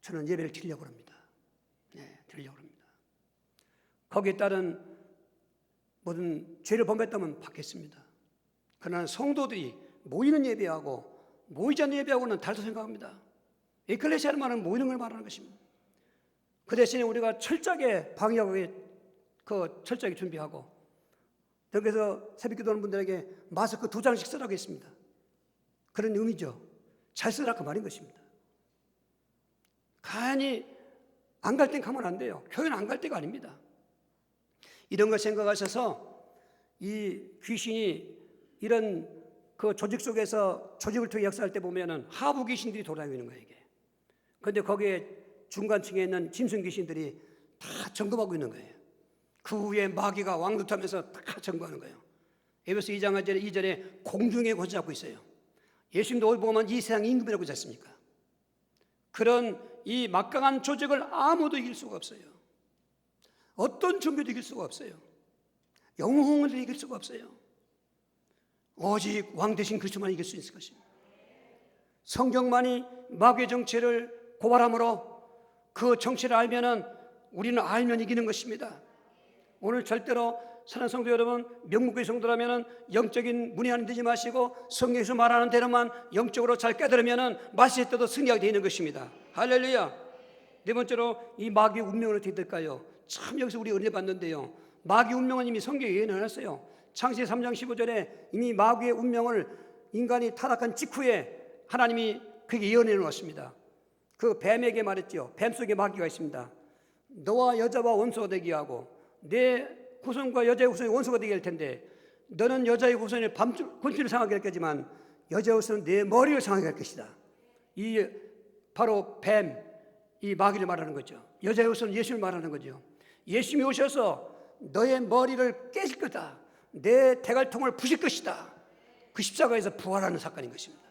A: 저는 예배를 드리려고 합니다. 네, 드리려고 합니다. 거기에 따른 모든 죄를 범했다면 받겠습니다. 그러나 성도들이 모이는 예배하고 모이지 않는 예배하고는 다르다고 생각합니다. 에클레시아는 말은 모이는 걸 말하는 것입니다. 그 대신에 우리가 철저하게 방역하고 철저하게 준비하고 그래서 새벽기도하는 분들에게 마스크 2장씩 쓰라고 했습니다. 그런 의미죠. 잘 쓰라고 말인 것입니다. 가만히 안 갈 땐 가면 안 돼요. 교회는 안 갈 때가 아닙니다. 이런 걸 생각하셔서 이 귀신이 이런 그 조직 속에서 조직을 통해 역사할 때 보면은 하부 귀신들이 돌아다니는 거예요 이게. 그런데 거기에 중간층에 있는 짐승 귀신들이 다 점검하고 있는 거예요. 그 위에 마귀가 왕노릇하면서 다 점검하는 거예요. 에베소 2장 2절에 공중에 권세 잡고 있어요. 예수님도 어디 보면 이 세상 임금이라고 하지 않습니까? 그런 이 막강한 조직을 아무도 이길 수가 없어요. 어떤 종교도 이길 수가 없어요. 영웅을 이길 수가 없어요. 오직 왕 대신 그리스도만 이길 수 있을 것입니다. 성경만이 마귀의 정체를 고발함으로 그 정체를 알면은 우리는 알면 이기는 것입니다. 오늘 절대로 사랑하는 성도 여러분, 명목의 성도라면은 영적인 문의하는 되지 마시고 성경에서 말하는 대로만 영적으로 잘 깨달으면은 마실 때도 승리하게 되어 있는 것입니다. 할렐루야. 네 번째로 이 마귀의 운명을 어떻게 될까요? 참 여기서 우리 은혜 받는데요. 마귀 운명은 이미 성경에 예언해놨어요. 창세기 3장 15절에 이미 마귀의 운명을 인간이 타락한 직후에 하나님이 그게 예언해 놓았습니다. 그 뱀에게 말했죠. 뱀 속에 마귀가 있습니다. 너와 여자와 원수가 되게 하고 내 후손과 여자의 후손이 원수가 되게 할 텐데 너는 여자의 후손의 곤충을 상하게 할 거지만 여자의 후손은 내 머리를 상하게 할 것이다. 이 바로 뱀, 이 마귀를 말하는 거죠. 여자의 후손은 예수를 말하는 거죠. 예수님이 오셔서 너의 머리를 깨질 거다. 내 대갈통을 부실 것이다. 그 십자가에서 부활하는 사건인 것입니다.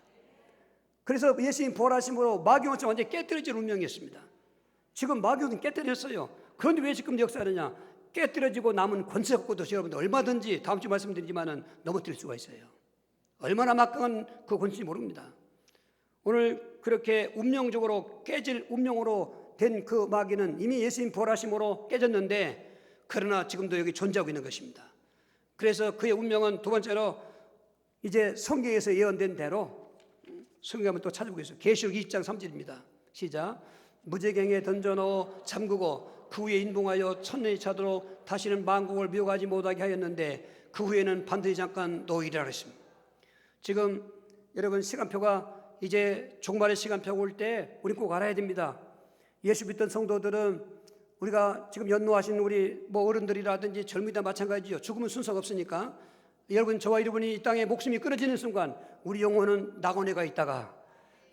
A: 그래서 예수님 부활하심으로 마귀원처럼 완전히 깨뜨려질 운명이었습니다. 지금 마귀원은 깨뜨렸어요. 그런데 왜 지금 역사하느냐? 깨뜨려지고 남은 권세 갖고도 여러분들 얼마든지 다음 주에 말씀드리지만은 넘어뜨릴 수가 있어요. 얼마나 막강한 그 권세인지 모릅니다. 오늘 그렇게 운명적으로 깨질 운명으로 된 그 마귀는 이미 예수님 부활하심으로 깨졌는데 그러나 지금도 여기 존재하고 있는 것입니다. 그래서 그의 운명은 두 번째로 이제 성경에서 예언된 대로 성경에 한번 또 찾아보겠습니다. 계시록 20장 3절입니다. 시작. 무지갱에 던져넣어 잠그고 그 후에 인봉하여 천년이 차도록 다시는 만국을 미혹하지 못하게 하였는데 그 후에는 반드시 잠깐 놓이리라 했습니다. 지금 여러분 시간표가 이제 종말의 시간표가 올 때 우리 꼭 알아야 됩니다. 예수 믿던 성도들은 우리가 지금 연로하신 우리 어른들이라든지 젊은이다 마찬가지죠. 죽으면 순서가 없으니까 여러분 저와 여러분이 이 땅에 목숨이 끊어지는 순간 우리 영혼은 낙원에 가 있다가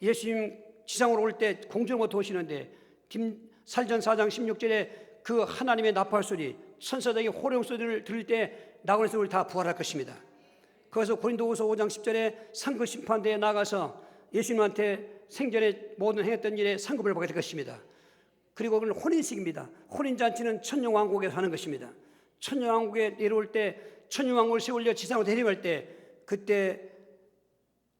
A: 예수님 지상으로 올 때 공중으로 오시는데 살전 4장 16절에 그 하나님의 나팔 소리 천사장의 호령 소리를 들을 때 낙원에서 우리 다 부활할 것입니다. 그래서 고린도후서 5장 10절에 상급 심판대에 나가서 예수님한테 생전에 모든 행했던 일에 상급을 받게 될 것입니다. 그리고 그건 혼인식입니다. 혼인잔치는 천년왕국에서 하는 것입니다. 천년왕국에 내려올 때 천년왕국을 세우려 지상으로 데려갈 때 그때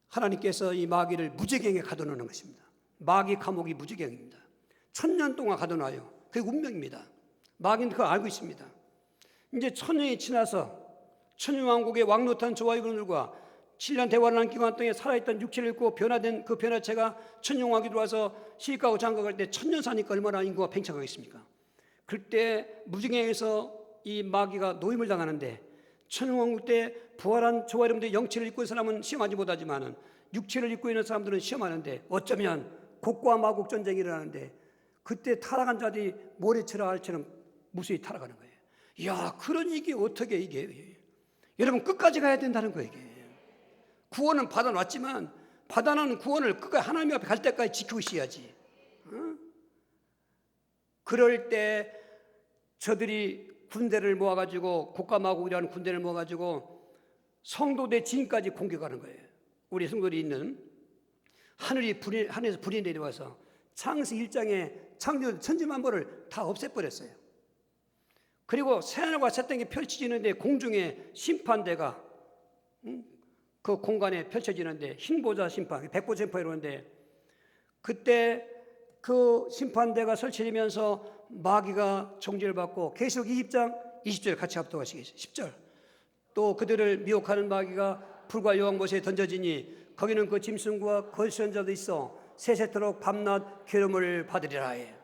A: 하나님께서 이 마귀를 무지갱에 가둬놓는 것입니다. 마귀 감옥이 무지갱입니다. 1000년 동안 가둬놔요. 그게 운명입니다. 마귀는 그거 알고 있습니다. 이제 1000년이 지나서 천년왕국의 왕노탄 저와 여러분들과 7년 대화를 한 기간 동안에 살아있던 육체를 입고 변화된 그 변화체가 천년왕국이 들어와서 시집가고 장가갈 때 1000년 사니까 얼마나 인구가 팽창하겠습니까? 그때 무지갱에서 이 마귀가 노임을 당하는데 천년왕국 때 부활한 저와 여러분들 영체를 입고 있는 사람은 시험하지 못하지만 육체를 입고 있는 사람들은 시험하는데 어쩌면 곡과 마곡 전쟁이 일어나는데 그때 타락한 자들이 모래처럼 알처럼 무수히 타락하는 거예요. 이야, 그런 이게 어떻게 이게 여러분 끝까지 가야 된다는 거예요. 이게 구원은 받아놨지만 받아놓은 구원을 끝까지 하나님 앞에 갈 때까지 지키고 있어야지. 그럴 때 저들이 군대를 모아가지고 곡과 마곡이라는 군대를 모아가지고 성도대 진까지 공격하는 거예요. 우리 성도들이 있는 하늘에서 불이 내려와서 창세기 1장에 창조 천지만물을 다 없애버렸어요. 그리고 새하늘과 새 땅이 펼쳐지는데 공중에 심판대가 그 공간에 펼쳐지는데 흰보자 심판, 백보자 심판 이러는데 그때 그 심판대가 설치되면서 마귀가 정죄를 받고 계시록 20장 20절 같이 합독하시겠어요. 10절 또 그들을 미혹하는 마귀가 불과 여왕못에 던져지니 거기는 그 짐승과 거짓 자도 있어 세세토록 밤낮 괴로움을 받으리라 해.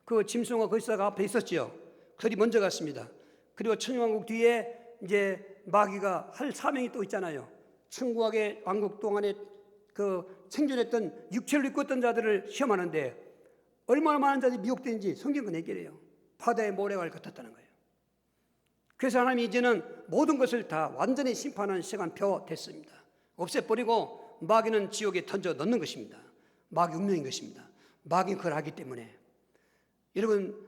A: 그 짐승과 거짓자가 앞에 있었지요. 그들이 먼저 갔습니다. 그리고 천년왕국 뒤에 이제 마귀가 할 사명이 또 있잖아요. 천국의 왕국 동안에 그 생존했던 육체를 입고 있던 자들을 시험하는데 얼마나 많은 자들이 미혹되는지 성경은 얘기해요. 바다의 모래알 같았다는 거예요. 그래서 하나님이 이제는 모든 것을 다 완전히 심판하는 시간표 됐습니다. 없애버리고 마귀는 지옥에 던져 넣는 것입니다. 마귀 운명인 것입니다. 마귀는 그걸 하기 때문에 여러분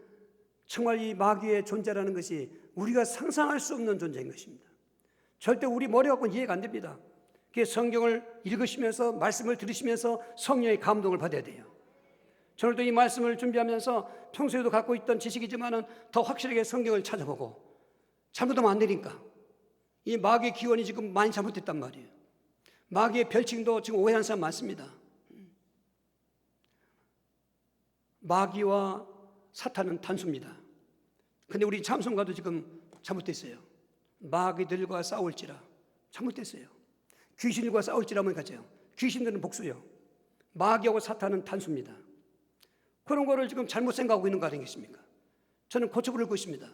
A: 정말 이 마귀의 존재라는 것이 우리가 상상할 수 없는 존재인 것입니다. 절대 우리 머리 갖고는 이해가 안 됩니다. 그래서 성경을 읽으시면서 말씀을 들으시면서 성령의 감동을 받아야 돼요. 저는 또 이 말씀을 준비하면서 평소에도 갖고 있던 지식이지만은 더 확실하게 성경을 찾아보고 잘못하면 안 되니까 이 마귀의 기원이 지금 많이 잘못됐단 말이에요. 마귀의 별칭도 지금 오해하는 사람 많습니다. 마귀와 사탄은 단수입니다. 근데 우리 참송가도 지금 잘못됐어요. 마귀들과 싸울지라 잘못됐어요. 귀신들과 싸울지라면 가져요. 귀신들은 복수요. 마귀하고 사탄은 단수입니다. 그런 거를 지금 잘못 생각하고 있는 거 아니겠습니까? 저는 고쳐버리고 있습니다.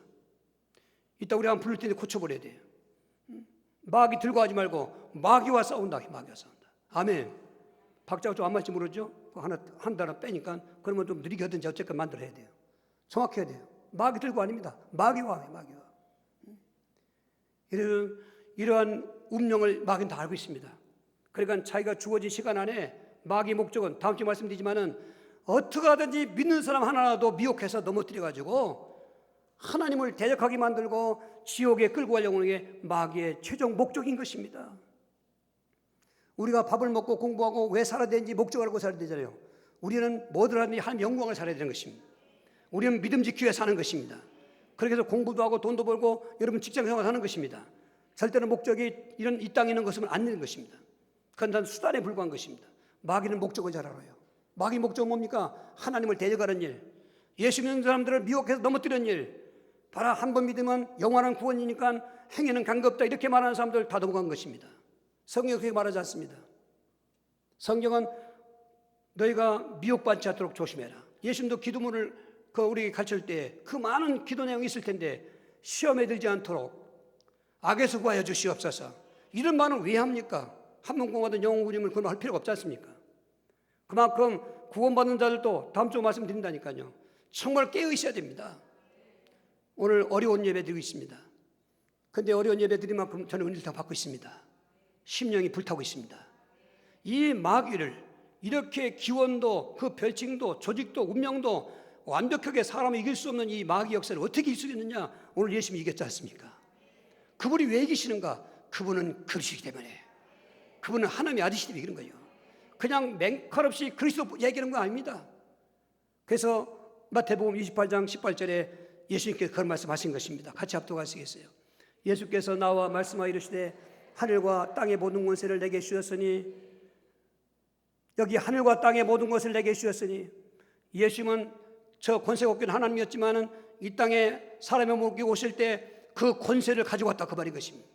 A: 이따 우리 한번 부를 텐데 고쳐버려야 돼요. 마귀 들고 하지 말고 마귀와 싸운다. 마귀와 싸운다. 아멘. 박자가 좀 안 맞지 모르죠? 한 단어 빼니까 그러면 좀 느리게 하든지 어쨌건 만들어야 돼요. 정확해야 돼요. 마귀 들고 아닙니다. 마귀와 마귀와. 이러한 운명을 마귀는 다 알고 있습니다. 그러니까 자기가 주어진 시간 안에 마귀의 목적은 다음 주에 말씀드리지만은 어떻게 하든지 믿는 사람 하나라도 미혹해서 넘어뜨려가지고 하나님을 대적하게 만들고 지옥에 끌고 가려고 하는 게 마귀의 최종 목적인 것입니다. 우리가 밥을 먹고 공부하고 왜 살아야 되는지 목적을 알고 살아야 되잖아요. 우리는 뭐든 하든지 하나님 영광을 살아야 되는 것입니다. 우리는 믿음 지키기 위해 사는 것입니다. 그렇게 해서 공부도 하고 돈도 벌고 여러분 직장생활 하는 것입니다. 절대로 목적이 이런 이 땅에 있는 것은 안 되는 것입니다. 그건 단 수단에 불과한 것입니다. 마귀는 목적을 잘 알아요. 마귀 목적은 뭡니까? 하나님을 대적하는 일, 예수 믿는 사람들을 미혹해서 넘어뜨리는 일, 바로 한 번 믿으면 영원한 구원이니까 행위는 관계없다 이렇게 말하는 사람들 다 넘어간 것입니다. 성경은 그렇게 말하지 않습니다. 성경은 너희가 미혹받지 않도록 조심해라. 예수님도 기도문을 우리에게 가르칠 때 그 많은 기도 내용이 있을 텐데 시험에 들지 않도록 악에서 구하여 주시옵소서. 이런 말은 왜 합니까? 한 번 구원받은 영혼 구원임을 그걸 할 필요가 없지 않습니까? 그만큼 구원받는 자들도 다음 주 말씀드린다니까요. 정말 깨어 있어야 됩니다. 오늘 어려운 예배 드리고 있습니다. 그런데 어려운 예배 드린 만큼 저는 은혜를 다 받고 있습니다. 심령이 불타고 있습니다. 이 마귀를 이렇게 기원도 그 별칭도 조직도 운명도 완벽하게 사람을 이길 수 없는 이 마귀 역사를 어떻게 이길 수 있느냐? 오늘 예수님이 이겼지 않습니까? 그분이 왜 이기시는가? 그분은 그리스도이기 때문에, 그분은 하나님의 아들이시기 때문에 이기는 거예요. 그냥 맹칼없이 그리스도 얘기하는 거 아닙니다. 그래서 마태복음 28장 18절에 예수님께서 그런 말씀하신 것입니다. 같이 합독하시겠어요? 예수께서 나와 말씀하여 이르시되 하늘과 땅의 모든 권세를 내게 주셨으니, 여기 하늘과 땅의 모든 것을 내게 주셨으니, 예수님은 저 권세가 없긴 하나님이었지만은 이 땅에 사람의 몸에 오실 때 그 권세를 가지고 왔다 그 말인 것입니다.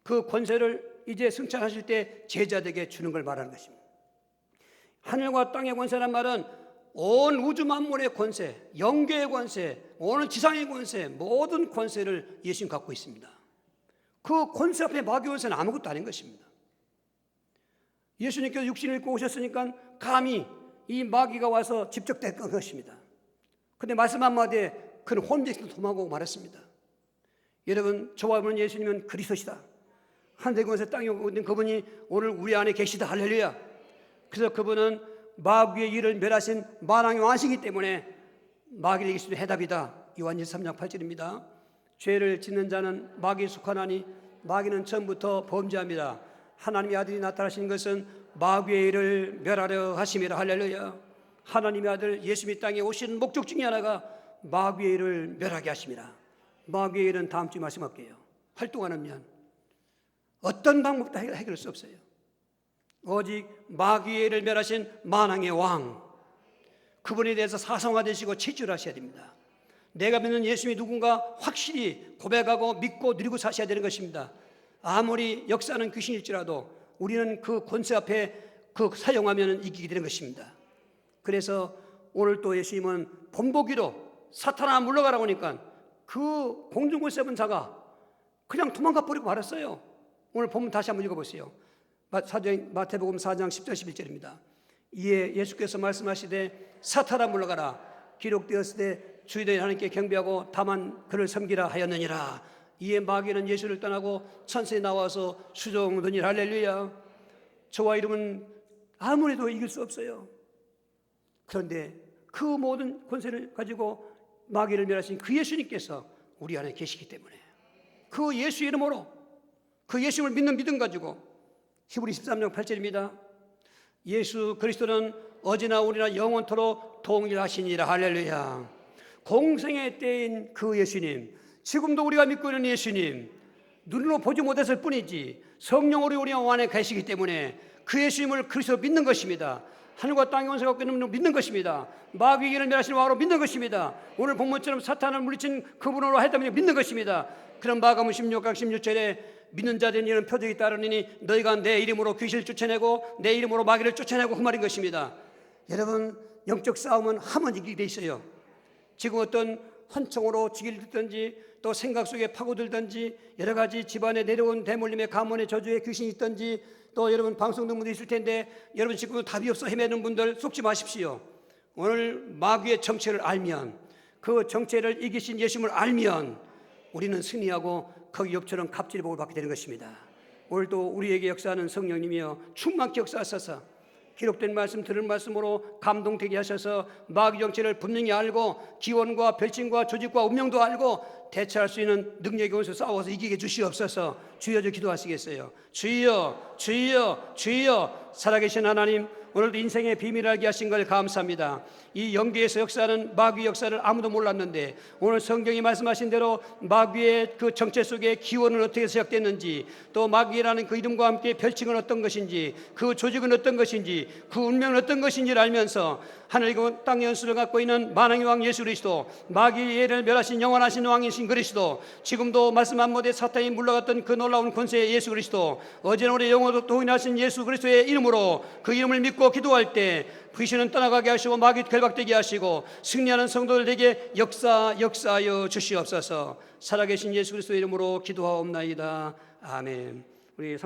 A: 그 권세를 이제 승천하실 때 제자들에게 주는 걸 말하는 것입니다. 하늘과 땅의 권세란 말은 온 우주 만물의 권세, 영계의 권세, 온 지상의 권세, 모든 권세를 예수님 갖고 있습니다. 그 권세 앞에 마귀 권세는 아무것도 아닌 것입니다. 예수님께서 육신을 입고 오셨으니까 감히 이 마귀가 와서 집적될 것입니다. 그런데 말씀 한마디에 그는 혼비해서 도망가고 말했습니다. 여러분, 저와 여러분 예수님은 그리스도시다. 하늘의 권세 땅에 오는 그분이 오늘 우리 안에 계시다. 할렐루야. 그래서 그분은 마귀의 일을 멸하신 만왕의 왕이시기 때문에 마귀를 이길 수 있는 해답이다. 요한일서 3장 8절입니다. 죄를 짓는 자는 마귀에 속하나니 마귀는 처음부터 범죄합니다. 하나님의 아들이 나타나신 것은 마귀의 일을 멸하려 하심이라. 할렐루야. 하나님의 아들 예수님이 땅에 오신 목적 중에 하나가 마귀의 일을 멸하게 하심이라. 마귀의 일은 다음 주에 말씀할게요. 활동하면 어떤 방법도 해결할 수 없어요. 오직 마귀의 일을 멸하신 만왕의 왕, 그분에 대해서 사성화되시고 체질하셔야 됩니다. 내가 믿는 예수님이 누군가 확실히 고백하고 믿고 누리고 사셔야 되는 것입니다. 아무리 역사는 귀신일지라도 우리는 그 권세 앞에 그 사용하면 이기게 되는 것입니다. 그래서 오늘 또 예수님은 본보기로 사탄아 물러가라고 하니까 그 공중권 세븐 자가 그냥 도망가 버리고 말았어요. 오늘 본문 다시 한번 읽어보세요. 마태복음 4장 10절 11절입니다. 이에 예수께서 말씀하시되 사탄아 물러가라. 기록되었으되 주의 하나님께 경배하고 다만 그를 섬기라 하였느니라. 이에 마귀는 예수를 떠나고 천사에 나와서 수종하더니. 할렐루야. 저와 이름은 아무래도 이길 수 없어요. 그런데 그 모든 권세를 가지고 마귀를 멸하신 그 예수님께서 우리 안에 계시기 때문에 그 예수 이름으로 그 예수님을 믿는 믿음 가지고 히브리 13장 8절입니다. 예수 그리스도는 어제나 오늘이나 영원토록 동일하시니라. 할렐루야. 공생의 때인 그 예수님, 지금도 우리가 믿고 있는 예수님, 눈으로 보지 못했을 뿐이지 성령으로 우리 안에 계시기 때문에 그 예수님을 그리스도 믿는 것입니다. 하늘과 땅의 원수가 없는 분을 믿는 것입니다. 마귀의 일을 멸하시는 왕으로 믿는 것입니다. 오늘 본문처럼 사탄을 물리친 그분으로 하였다면 믿는 것입니다. 그런 마가복음 16장 16절에 믿는 자들은 이런 표적이 따르니 너희가 내 이름으로 귀신을 쫓아내고 내 이름으로 마귀를 쫓아내고 그 말인 것입니다. 여러분, 영적 싸움은 하면 이기게 돼 있어요. 지금 어떤 헌청으로 지기를 듣든지 또 생각 속에 파고들든지 여러 가지 집안에 내려온 대물림의 가문의 저주의 귀신이 있든지 또 여러분 방송 듣는 분도 있을 텐데 여러분 지금 답이 없어 헤매는 분들 속지 마십시오. 오늘 마귀의 정체를 알면, 그 정체를 이기신 예수님을 알면 우리는 승리하고 거기엽처럼 갑질의 복을 받게 되는 것입니다. 오늘도 우리에게 역사하는 성령님이여 충만히 역사하셔서 기록된 말씀 들은 말씀으로 감동되게 하셔서 마귀 정체를 분명히 알고 기원과 별칭과 조직과 운명도 알고 대처할 수 있는 능력이 오셔서 싸워서 이기게 주시옵소서. 주여, 저 기도하시겠어요? 주여, 주여, 주여. 살아계신 하나님, 오늘도 인생의 비밀을 알게 하신 걸 감사합니다. 이 영계에서 역사하는 마귀 역사를 아무도 몰랐는데 오늘 성경이 말씀하신 대로 마귀의 그 정체 속에 기원은 어떻게 시작됐는지, 또 마귀라는 그 이름과 함께 별칭은 어떤 것인지, 그 조직은 어떤 것인지, 그 운명은 어떤 것인지를 알면서 하늘과 땅의 연수를 갖고 있는 만왕의 왕 예수 그리스도, 마귀의 예를 멸하신 영원하신 왕이신 그리스도, 지금도 말씀 한마디에 사탄이 물러갔던 그 놀라운 권세의 예수 그리스도, 어제나 오늘 영원토록 동일하신 예수 그리스도의 이름으로 그 이름을 믿고 기도할 때 귀신은 떠나가게 하시고 마귀 결박되게 하시고 승리하는 성도들에게 역사하여 주시옵소서. 살아계신 예수 그리스도의 이름으로 기도하옵나이다. 아멘. 우리